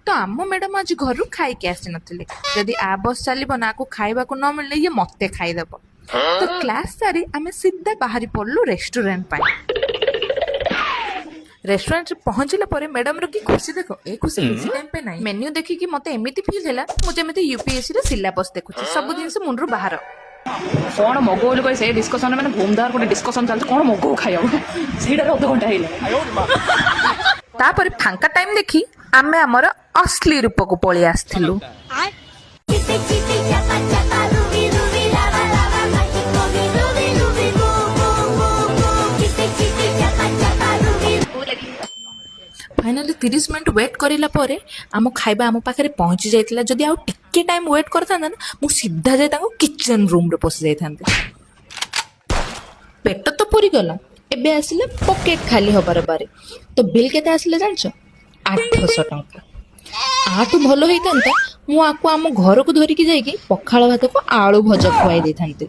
तो आम मैडम आज घर खाई आसी नथिले जदि आ बस चलिबो ना को खाइबा को न मिलले ये मते खाइदेबो। तो क्लास सारी आमे सीधा बाहरी पड़लु रेस्टोरेंट पाई। रेस्टोरेंट रे पहुंचला परे मैडम रो की खुशी देखो ए खुशी किसी टाइम पे नहीं। मेन्यू देखि कि मते एमिति फील होला मु जेमिति यूपीएससी रे सिलेबस देखुची सब दिन से मुंडरो बाहर। कौन मगो बोली कह से डिस्कशन मैंने घूमदार गोटे डिस्कशन चलते कौन मगो खाइब ସେଇଟାରେ ଅଧଘଣ୍ଟା ହେଇଲା। तापर फांका टाइम देखी आमे हमर असली रूप को पळी आस्थिलु। फाइनली 30 मिनट वेट करिला परे आम खाइबा आम पाखरे पहुंची जाइतिला। जदि आ टिके टाइम वेट करथांदा ना मु सीधा जाय ताको किचन रूम रे पसि जाइथांते। पेट तो पूरी गला एबे आसिले पॉकेट खाली होबार बारे। तो बिल केते आसिले जानछ 800 टंका। आठु भलो हेइतांता मु आको आम घर को धरिकी जाइकी पखाळ भात को आळू भजा खुआई देथांते।